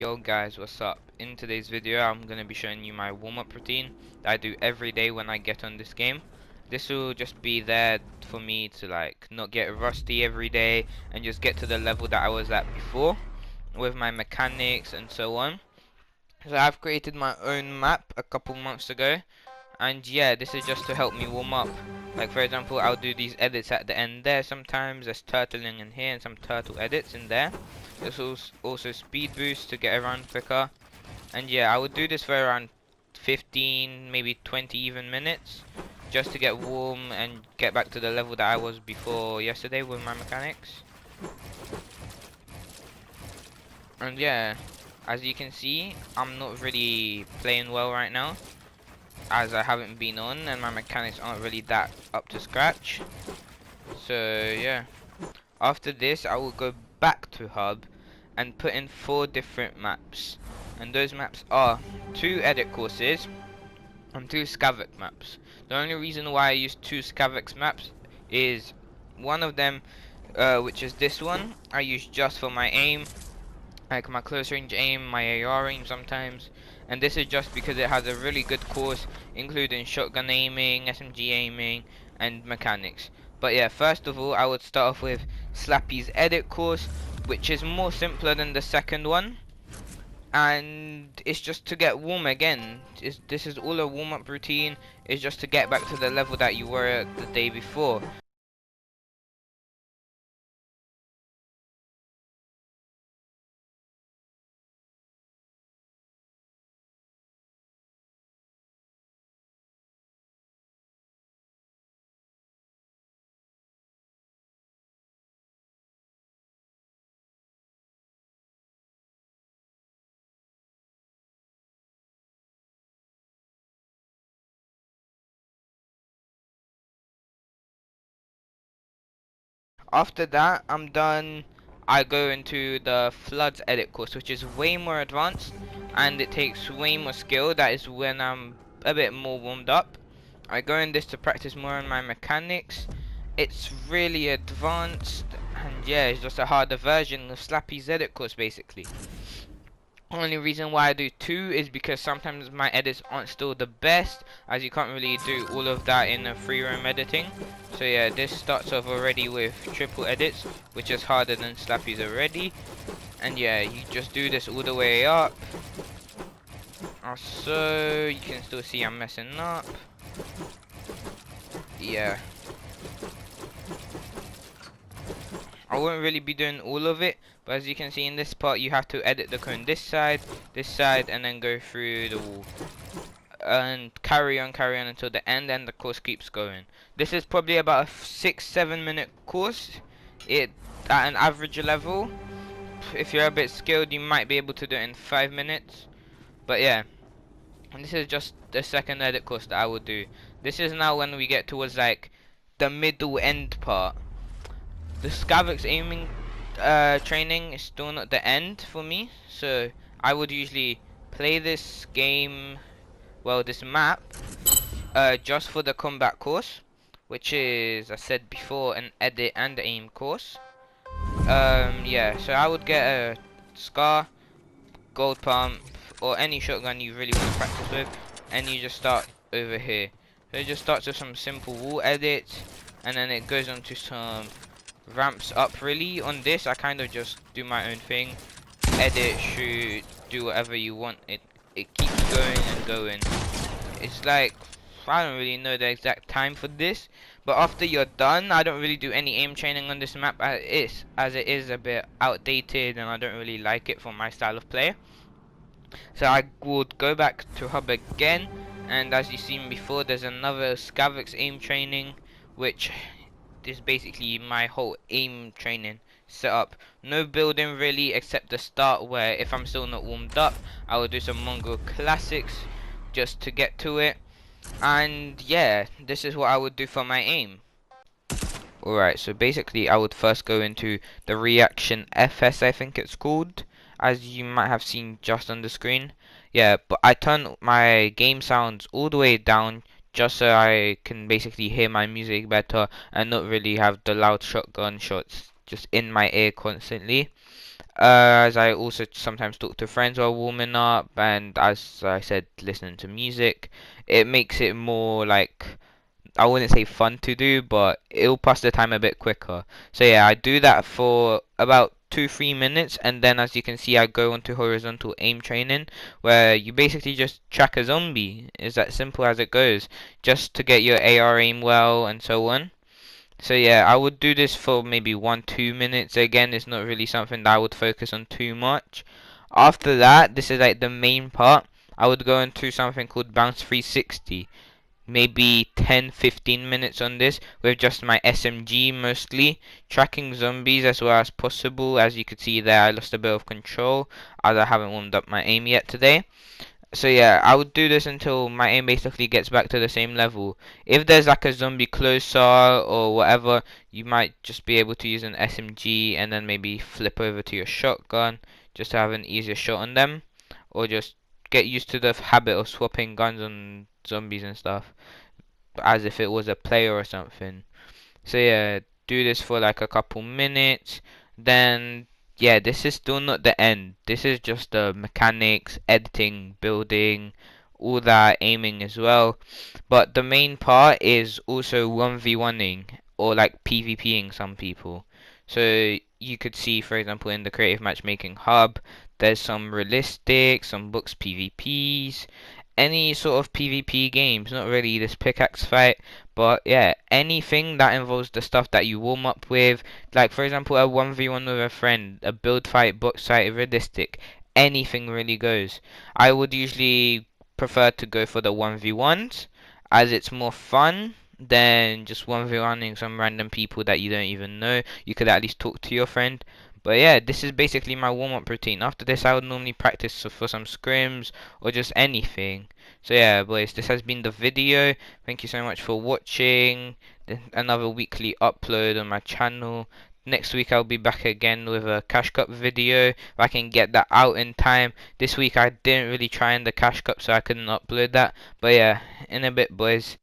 Yo guys, what's up? In today's video I'm going to be showing you my warm-up routine that I do every day when I get on this game. This will just be there for me to not get rusty every day and just get to the level that I was at before with my mechanics and so on. So I've created my own map a couple months ago, and yeah, this is just to help me warm up. Like for example, I'll do these edits at the end there sometimes. There's turtling in here and some turtle edits in there. There's also speed boost to get around quicker. And yeah, I would do this for around 15, maybe 20 even minutes, just to get warm and get back to the level that I was before yesterday with my mechanics. And yeah, as you can see, I'm not really playing well right now, as I haven't been on and my mechanics aren't really that up to scratch. So yeah, after this I will go back to hub and put in 4 different maps, and those maps are 2 edit courses and 2 Scavx maps. The only reason why I use 2 Scavx maps is one of them, which is this one, I use just for my aim, like my close range aim, my AR aim sometimes, and this is just because it has a really good course including shotgun aiming, SMG aiming and mechanics. But yeah, first of all I would start off with Slappy's edit course, which is more simpler than the second one, and it's just to get warm again. This is all a warm-up routine. It's just to get back to the level that you were at the day before. After that, I'm done. I go into the floods edit course, which is way more advanced and it takes way more skill. That is when I'm a bit more warmed up. I go in this to practice more on my mechanics. It's really advanced, and yeah, it's just a harder version of Slappy's edit course basically. Only reason why I do 2 is because sometimes my edits aren't still the best, as you can't really do all of that in a free roam editing. So yeah, this starts off already with triple edits, which is harder than Slappy's already. And yeah, you just do this all the way up. Also, you can still see I'm messing up. Yeah, I won't really be doing all of it, but as you can see in this part, you have to edit the cone this side, and then go through the wall. And carry on until the end, and the course keeps going. This is probably about a 6-7 minute course. It at an average level. If you're a bit skilled, you might be able to do it in 5 minutes. But yeah, and this is just the second edit course that I will do. This is now when we get towards like the middle end part. The Scavx aiming training is still not the end for me, so I would usually play this game, well, this map, just for the combat course, which is, as I said before, an edit and aim course. Yeah, so I would get a Scar, Gold Pump, or any shotgun you really want to practice with, and you just start over here. So it just starts with some simple wall edits, and then it goes on to some ramps up. Really, on this I kind of just do my own thing, edit, shoot, do whatever you want. It keeps going and going. It's like, I don't really know the exact time for this, but after you're done, I don't really do any aim training on this map as it is a bit outdated and I don't really like it for my style of play. So I would go back to hub again, and as you've seen before, there's another Scavx aim training, which is basically my whole aim training setup. No building really, except the start, where if I'm still not warmed up, I will do some Mongol classics just to get to it. And yeah, this is what I would do for my aim. Alright, so basically I would first go into the reaction FS, I think it's called, as you might have seen just on the screen. Yeah, but I turn my game sounds all the way down just so I can basically hear my music better and not really have the loud shotgun shots just in my ear constantly. As I also sometimes talk to friends while warming up, and as I said, listening to music. It makes it more like, I wouldn't say fun to do, but it'll pass the time a bit quicker. So yeah, I do that for about 2-3 minutes, and then as you can see, I go onto horizontal aim training, where you basically just track a zombie. It's that simple as it goes, just to get your AR aim well and so on. So yeah, I would do this for maybe 1-2 minutes. Again, it's not really something that I would focus on too much. After that, this is like the main part. I would go into something called bounce 360. Maybe 10-15 minutes on this with just my SMG mostly, tracking zombies as well as possible. As you could see there, I lost a bit of control as I haven't warmed up my aim yet today. So yeah, I would do this until my aim basically gets back to the same level. If there's like a zombie closer or whatever, you might just be able to use an SMG and then maybe flip over to your shotgun just to have an easier shot on them, or just get used to the habit of swapping guns on zombies and stuff as if it was a player or something. So yeah, do this for like a couple minutes. Then yeah, this is still not the end. This is just the mechanics, editing, building, all that, aiming as well. But the main part is also 1v1ing or like PvPing some people. So you could see, for example, in the creative matchmaking hub, there's some realistic, some books PvPs, any sort of PvP games, not really this pickaxe fight, but yeah, anything that involves the stuff that you warm up with, like for example a 1v1 with a friend, a build fight, box fight, realistic, anything really goes. I would usually prefer to go for the 1v1s as it's more fun than just 1v1ing some random people that you don't even know. You could at least talk to your friend. But yeah, this is basically my warm-up routine. After this, I would normally practice for some scrims or just anything. So yeah, boys, this has been the video. Thank you so much for watching. Another weekly upload on my channel. Next week I'll be back again with a Cash Cup video if I can get that out in time. This week I didn't really try in the Cash Cup, so I couldn't upload that. But yeah, in a bit, boys.